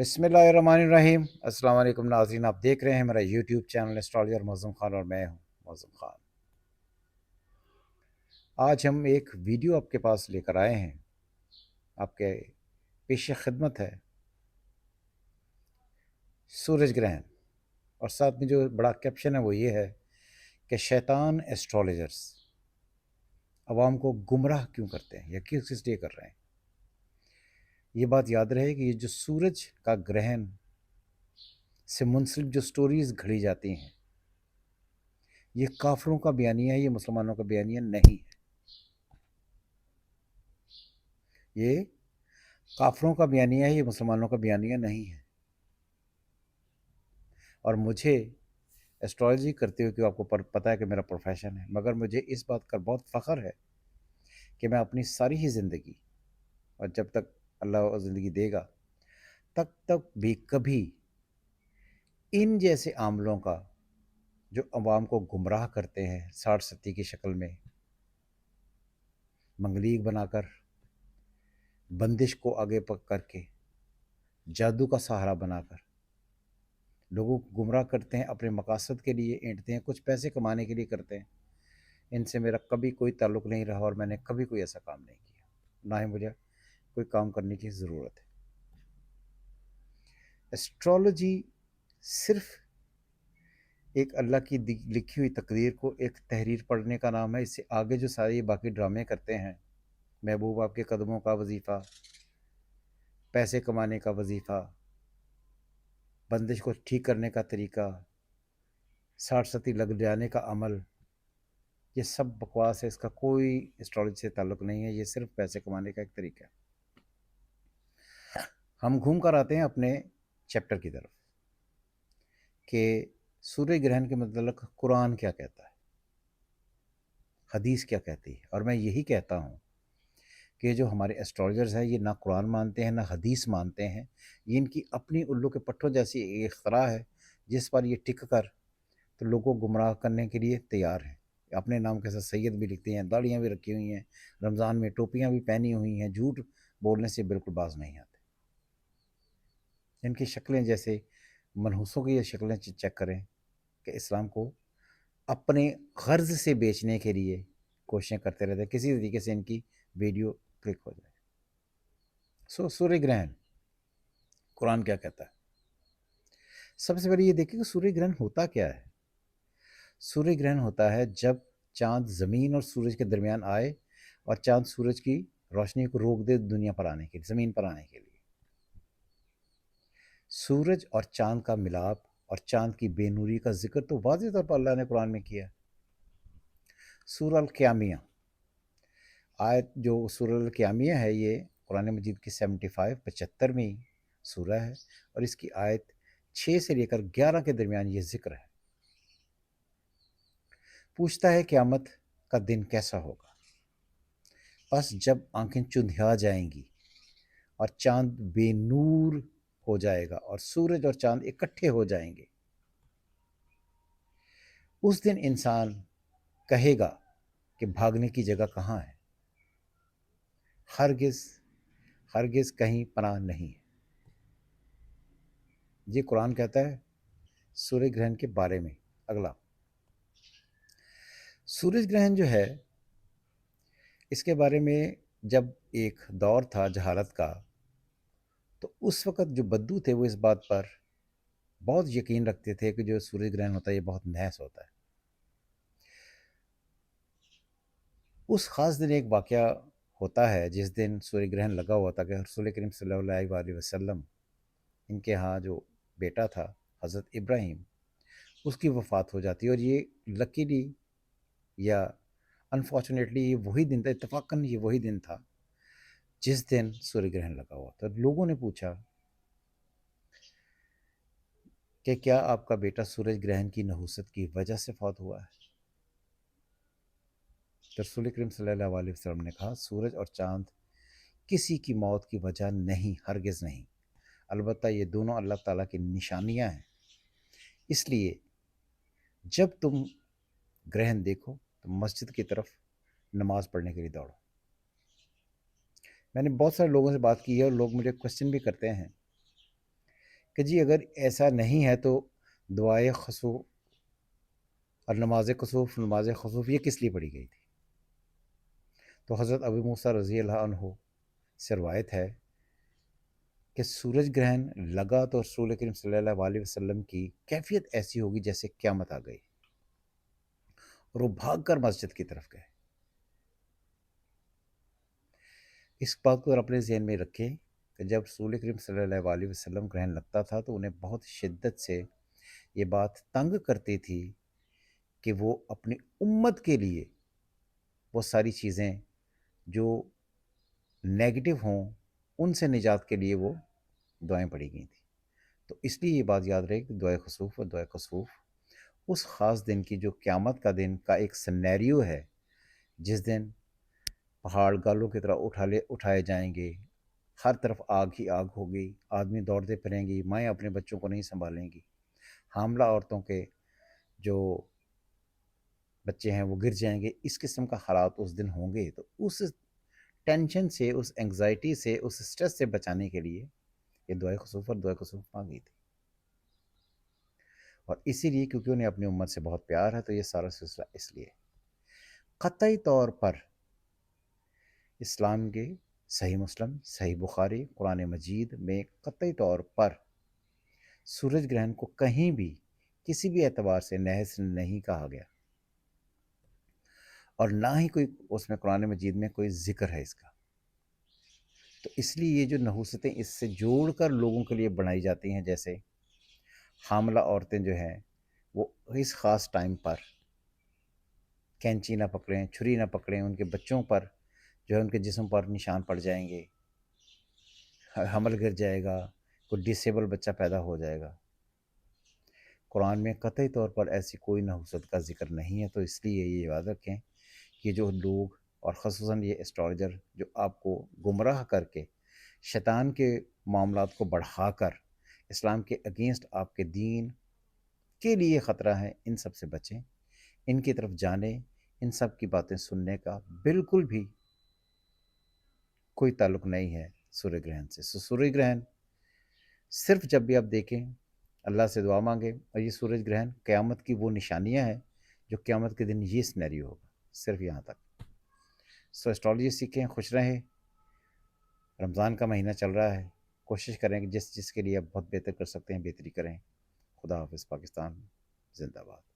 بسم اللہ الرحمن الرحیم۔ السلام علیکم ناظرین، آپ دیکھ رہے ہیں میرا یوٹیوب چینل اسٹرالوجر معظم خان اور میں ہوں معظم خان۔ آج ہم ایک ویڈیو آپ کے پاس لے کر آئے ہیں، آپ کے پیش خدمت ہے سورج گرہن، اور ساتھ میں جو بڑا کیپشن ہے وہ یہ ہے کہ شیطان ایسٹرالوجرز عوام کو گمراہ کیوں کرتے ہیں یا کس لیے کر رہے ہیں۔ یہ بات یاد رہے کہ یہ جو سورج کا گرہن سے منسلک جو سٹوریز گھڑی جاتی ہیں، یہ کافروں کا بیانیہ ہے، یہ مسلمانوں کا بیانیہ نہیں ہے۔ یہ کافروں کا بیانیہ ہے، یہ مسلمانوں کا بیانیہ نہیں ہے۔ اور مجھے ایسٹرالوجی کرتے ہوئے کہ آپ کو پتہ ہے کہ میرا پروفیشن ہے، مگر مجھے اس بات کا بہت فخر ہے کہ میں اپنی ساری ہی زندگی، اور جب تک اللہ زندگی دے گا تک بھی کبھی ان جیسے عاملوں کا جو عوام کو گمراہ کرتے ہیں 60-70 کی شکل میں، منگلیک بنا کر، بندش کو آگے پک کر کے، جادو کا سہارا بنا کر لوگوں کو گمراہ کرتے ہیں، اپنے مقاصد کے لیے اینٹتے ہیں، کچھ پیسے کمانے کے لیے کرتے ہیں۔ ان سے میرا کبھی کوئی تعلق نہیں رہا اور میں نے کبھی کوئی ایسا کام نہیں کیا، نہ ہی مجھے کوئی کام کرنے کی ضرورت ہے۔ ایسٹرالوجی صرف ایک اللہ کی لکھی ہوئی تقدیر کو ایک تحریر پڑھنے کا نام ہے۔ اس سے آگے جو سارے باقی ڈرامے کرتے ہیں، محبوب آپ کے قدموں کا وظیفہ، پیسے کمانے کا وظیفہ، بندش کو ٹھیک کرنے کا طریقہ، 60-70 لگ جانے کا عمل، یہ سب بکواس ہے۔ اس کا کوئی ایسٹرالوجی سے تعلق نہیں ہے، یہ صرف پیسے کمانے کا ایک طریقہ ہے۔ ہم گھوم کر آتے ہیں اپنے چیپٹر کی طرف کہ سورج گرہن کے متعلق قرآن کیا کہتا ہے، حدیث کیا کہتی ہے۔ اور میں یہی کہتا ہوں کہ جو ہمارے ایسٹرالوجرز ہیں، یہ نہ قرآن مانتے ہیں نہ حدیث مانتے ہیں، یہ ان کی اپنی الو کے پٹھوں جیسی ایک اختراع ہے جس پر یہ ٹک کر تو لوگوں کو گمراہ کرنے کے لیے تیار ہیں۔ اپنے نام کے ساتھ سید بھی لکھتے ہیں، داڑیاں بھی رکھی ہوئی ہیں، رمضان میں ٹوپیاں بھی پہنی ہوئی ہیں، جھوٹ بولنے سے بالکل باز نہیں آتے۔ ان کی شکلیں جیسے منحوسوں کی یہ شکلیں چیک کریں کہ اسلام کو اپنے غرض سے بیچنے کے لیے کوششیں کرتے رہتے ہیں، کسی طریقے سے ان کی ویڈیو کلک ہو جائے۔ سورج گرہن قرآن کیا کہتا ہے؟ سب سے پہلے یہ دیکھیں کہ سورج گرہن ہوتا کیا ہے۔ سورج گرہن ہوتا ہے جب چاند زمین اور سورج کے درمیان آئے اور چاند سورج کی روشنی کو روک دے دنیا پر آنے کے لیے، زمین پر آنے کے لیے۔ سورج اور چاند کا ملاپ اور چاند کی بے نوری کا ذکر تو واضح طور پر اللہ نے قرآن میں کیا۔ سورہ القیامہ آیت، جو سورہ القیامہ ہے، یہ قرآن مجید کی 75ویں سورہ ہے، اور اس کی آیت 6 سے لے کر 11 کے درمیان یہ ذکر ہے۔ پوچھتا ہے قیامت کا دن کیسا ہوگا؟ بس جب آنکھیں چندھیا جائیں گی اور چاند بے نور ہو جائے گا اور سورج اور چاند اکٹھے ہو جائیں گے، اس دن انسان کہے گا کہ بھاگنے کی جگہ کہاں ہے؟ ہرگز کہیں پناہ نہیں ہے۔ یہ قرآن کہتا ہے سورج گرہن کے بارے میں۔ اگلا، سورج گرہن جو ہے، اس کے بارے میں جب ایک دور تھا جہالت کا، تو اس وقت جو بدو تھے وہ اس بات پر بہت یقین رکھتے تھے کہ جو سورج گرہن ہوتا ہے یہ بہت محض ہوتا ہے۔ اس خاص دن ایک واقعہ ہوتا ہے جس دن سورج گرہن لگا ہوا تھا کہ رسول کریم صلی اللہ علیہ وسلم، ان کے ہاں جو بیٹا تھا حضرت ابراہیم، اس کی وفات ہو جاتی ہے۔ اور یہ لکیلی یا انفارچونیٹلی یہ وہی دن تھا، اتفاقاً یہ وہی دن تھا جس دن سورج گرہن لگا ہوا تھا۔ لوگوں نے پوچھا کہ کیا آپ کا بیٹا سورج گرہن کی نحوست کی وجہ سے فوت ہوا ہے؟ رسول کریم صلی اللہ علیہ وسلم نے کہا سورج اور چاند کسی کی موت کی وجہ نہیں، ہرگز نہیں، البتہ یہ دونوں اللہ تعالیٰ کی نشانیاں ہیں۔ اس لیے جب تم گرہن دیکھو تو مسجد کی طرف نماز پڑھنے کے لیے دوڑو۔ میں نے بہت سارے لوگوں سے بات کی ہے اور لوگ مجھے کوسچن بھی کرتے ہیں کہ جی اگر ایسا نہیں ہے تو دعائے خسوف اور نماز کسوف، نماز خسوف یہ کس لیے پڑھی گئی تھی؟ تو حضرت ابو موسیٰ رضی اللہ عنہ سے روایت ہے کہ سورج گرہن لگا تو رسول کریم صلی اللہ علیہ وسلم کی کیفیت ایسی ہوگی جیسے قیامت آ گئی، اور وہ بھاگ کر مسجد کی طرف گئے۔ اس بات کو اپنے ذہن میں رکھیں کہ جب رسول کریم صلی اللہ علیہ وسلم گرہن لگتا تھا تو انہیں بہت شدت سے یہ بات تنگ کرتی تھی کہ وہ اپنی امت کے لیے وہ ساری چیزیں جو نیگیٹو ہوں ان سے نجات کے لیے وہ دعائیں پڑھی گئی تھیں۔ تو اس لیے یہ بات یاد رہے کہ دعائے خسوف اور دعائے خسوف اس خاص دن کی جو قیامت کا دن کا ایک سنیریو ہے، جس دن پہاڑ گالوں کی طرح اٹھائے جائیں گے، ہر طرف آگ ہی آگ ہوگی، آدمی دوڑتے پھریں گی، مائیں اپنے بچوں کو نہیں سنبھالیں گی، حاملہ عورتوں کے جو بچے ہیں وہ گر جائیں گے، اس قسم کا حالات اس دن ہوں گے۔ تو اس ٹینشن سے، اس انگزائٹی سے، اس سٹریس سے بچانے کے لیے یہ دعائے خسوف اور دعائے خسوف مانگی تھی، اور اسی لیے کیونکہ انہیں اپنی امت سے بہت پیار ہے تو یہ سارا سلسلہ اس لیے قطعی طور پر اسلام کے صحیح مسلم، صحیح بخاری، قرآن مجید میں قطعی طور پر سورج گرہن کو کہیں بھی کسی بھی اعتبار سے نحس نہیں کہا گیا، اور نہ ہی کوئی اس میں قرآن مجید میں کوئی ذکر ہے اس کا۔ تو اس لیے یہ جو نحوستیں اس سے جوڑ کر لوگوں کے لیے بنائی جاتی ہیں، جیسے حاملہ عورتیں جو ہیں وہ اس خاص ٹائم پر کینچی نہ پکڑیں، چھری نہ پکڑیں، ان کے بچوں پر جو ہے ان کے جسم پر نشان پڑ جائیں گے، حمل گر جائے گا، کوئی ڈسیبل بچہ پیدا ہو جائے گا۔ قرآن میں قطعی طور پر ایسی کوئی نحوست کا ذکر نہیں ہے، تو اس لیے یہ یاد رکھیں کہ جو لوگ اور خصوصاً یہ اسٹرالجر جو آپ کو گمراہ کر کے شیطان کے معاملات کو بڑھا کر اسلام کے اگینسٹ آپ کے دین کے لیے خطرہ ہے، ان سب سے بچیں، ان کی طرف جانے، ان سب کی باتیں سننے کا بالکل بھی کوئی تعلق نہیں ہے سورہ گرہن سے۔ سورج گرہن صرف جب بھی آپ دیکھیں اللہ سے دعا مانگیں، اور یہ سورج گرہن قیامت کی وہ نشانیاں ہیں جو قیامت کے دن یہ سینیریو ہوگا، صرف یہاں تک۔ اسٹرالوجی سیکھیں، خوش رہیں، رمضان کا مہینہ چل رہا ہے، کوشش کریں کہ جس کے لیے آپ بہت بہتر کر سکتے ہیں بہتری کریں۔ خدا حافظ، پاکستان زندہ باد۔